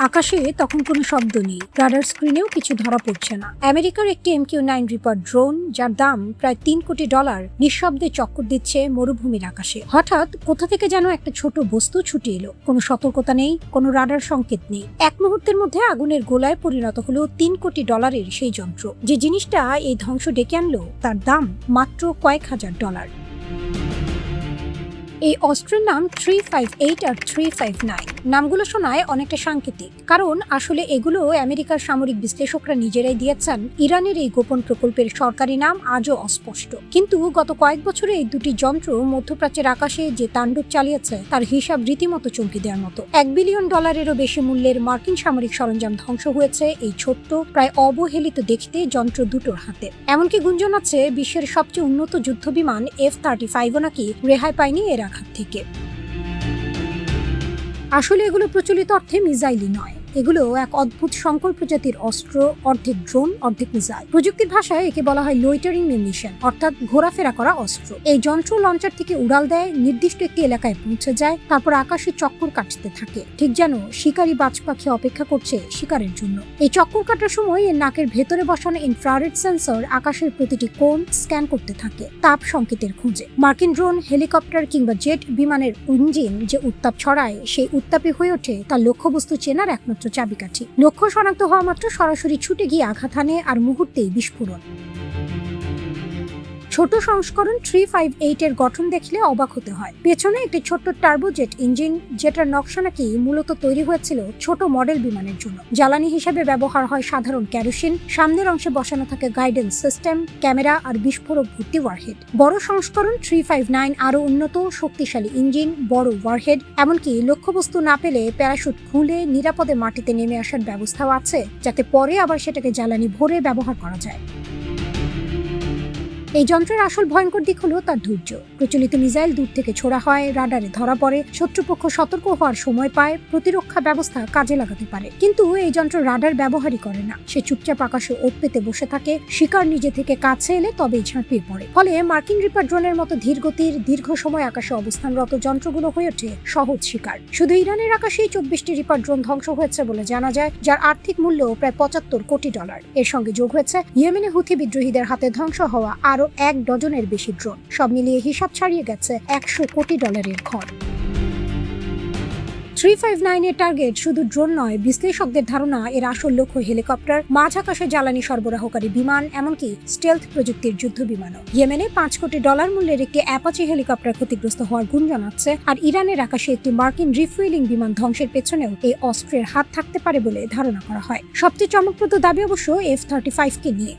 আকাশে তখন কোনো শব্দ নেই, রাডার স্ক্রিনেও কিছু ধরা পড়ছে না। আমেরিকার একটি MQ-9 রিপার ড্রোন, যার দাম প্রায় $3 কোটি, নিঃশব্দে চক্কর দিচ্ছে মরুভূমির আকাশে। হঠাৎ কোথা থেকে যেন একটা ছোট বস্তু ছুটে এলো। কোনো সতর্কতা নেই, কোনো রাডার সংকেত নেই। এক মুহূর্তের মধ্যে আগুনের গোলায় পরিণত হলো $3 কোটি সেই যন্ত্র। যে জিনিসটা এই ধ্বংস ডেকে আনলো তার দাম মাত্র কয়েক হাজার ডলার। এই অস্ত্রের নাম 358 আর 359। নামগুলো শোনায় অনেকটা সাংকেতিক, কারণ আসলে এগুলো আমেরিকার সামরিক বিশ্লেষকরা নিজেরাই দিয়েছেন। ইরানের এই গোপন প্রকল্পের সরকারি নাম আজও অস্পষ্ট, কিন্তু গত কয়েক বছরে এই দুটি যন্ত্র মধ্যপ্রাচ্যের আকাশে যে তাণ্ডব চালিয়েছে তার হিসাব রীতিমতো চমকে দেওয়ার মতো। $1 বিলিয়ন বেশি মূল্যের মার্কিন সামরিক সরঞ্জাম ধ্বংস হয়েছে এই ছোট্ট, প্রায় অবহেলিত দেখতে যন্ত্র দুটোর হাতে। এমনকি গুঞ্জন আছে বিশ্বের সবচেয়ে উন্নত যুদ্ধবিমান F-35 নাকি রেহাই পায়নি এর আঘাত থেকে। আসলে এগুলো প্রচলিত অর্থে মিসাইলই নয়, এগুলো এক অদ্ভুত সংকর প্রজাতির অস্ত্র, অর্ধেক ড্রোন অর্ধেক মিসাইল। প্রযুক্তির ভাষায় একে বলা হয় লোইটারিং মিউনিশন, অর্থাৎ ঘোরাফেরা করা অস্ত্র। এই যন্ত্র লঞ্চার থেকে উড়াল দেয়, নির্দিষ্ট একটি এলাকায় পৌঁছে যায়, তারপর আকাশে চক্কর কাটতে থাকে, ঠিক যেন শিকারী বাজ পাখি অপেক্ষা করছে শিকারের জন্য। এই চক্কর কাটার সময় এর নাকের ভেতরে বসানো ইনফ্রারেড সেন্সর আকাশের প্রতিটি কোণ স্ক্যান করতে থাকে তাপ সংকেতের খোঁজে। মার্কিন ড্রোন, হেলিকপ্টার কিংবা জেট বিমানের ইঞ্জিন যে উত্তাপ ছড়ায়, সেই উত্তাপই হয়ে ওঠে তার লক্ষ্যবস্তু চেনার একমাত্র চাবিকাঠি। লক্ষ্য শনাক্ত হওয়া মাত্র সরাসরি ছুটে গিয়ে আঘাত হানে, আর মুহূর্তেই বিস্ফোরণ। ছোট সংস্করণ 358 এর গঠন দেখলে অবাক হতে হয়। পেছনে একটি ছোট্ট টার্বোজেট ইঞ্জিন, যেটার নকশা নাকি মূলত তৈরি হয়েছিল ছোট মডেল বিমানের জন্য। জ্বালানি হিসেবে ব্যবহার হয় সাধারণ কেরোসিন। সামনের অংশে বসানো থাকে গাইডেন্স সিস্টেম, ক্যামেরা আর বিস্ফোরক ভর্তি ওয়ারহেড। বড় সংস্করণ 359 আরো উন্নত, শক্তিশালী ইঞ্জিন, বড় ওয়ারহেড, এমনকি লক্ষ্যবস্তু না পেলে প্যারাশুট খুলে নিরাপদে মাটিতে নেমে আসার ব্যবস্থাও আছে, যাতে পরে আবার সেটাকে জ্বালানি ভরে ব্যবহার করা যায়। এই যন্ত্রের আসল ভয়ঙ্কর দিক হলো তার ধৈর্য। প্রচলিত মিসাইল দূর থেকে ছোড়া হয়, রাডারে ধরা পড়ে, শত্রুপক্ষ সতর্ক হওয়ার সময় পায়, প্রতিরক্ষা ব্যবস্থা কাজে লাগাতে পারে। কিন্তু এই যন্ত্র রাডার ব্যবহারই করে না। সে চুপচাপ আকাশে ওপ পেতে বসে থাকে। শিকার নিজে থেকে কাছে এলে তবেই ঝাঁপিয়ে পড়ে। ফলে মার্কিন রিপার ড্রোনের মতো ধীরগতির, দীর্ঘ সময় আকাশে অবস্থানরত যন্ত্রগুলো হয়ে ওঠে সহজ শিকার। শুধু ইরানের আকাশেই 24টি রিপার ড্রোন ধ্বংস হয়েছে বলে জানা যায়, যার আর্থিক মূল্য প্রায় $75 কোটি। এর সঙ্গে যোগ হয়েছে ইয়েমেনে হুথি বিদ্রোহীদের হাতে ধ্বংস হওয়া আরো 1 ডজনের বেশি ড্রোন। সব মিলিয়ে হিসাব ছাড়িয়ে গেছে $100 কোটি ঘর। 359 এর টার্গেট শুধু ড্রোন নয়, বিশ্লেষকদের ধারণা এর আসল লক্ষ্য হেলিকপ্টার, মাঝ আকাশে জ্বালানি সরবরাহকারী বিমান, এমনকি স্টেলথ প্রযুক্তির যুদ্ধ বিমানও। ইয়েমেনে $5 কোটি মূল্যের একটি অ্যাপাচি হেলিকপ্টার ক্ষতিগ্রস্ত হওয়ার গুঞ্জন আছে, আর ইরানের আকাশে একটি মার্কিন রিফুয়েলিং বিমান ধ্বংসের পেছনেও এই অস্ত্রের হাত থাকতে পারে বলে ধারণা করা হয়। সবচেয়ে চমকপ্রদ দাবি অবশ্য F-35 কে নিয়ে।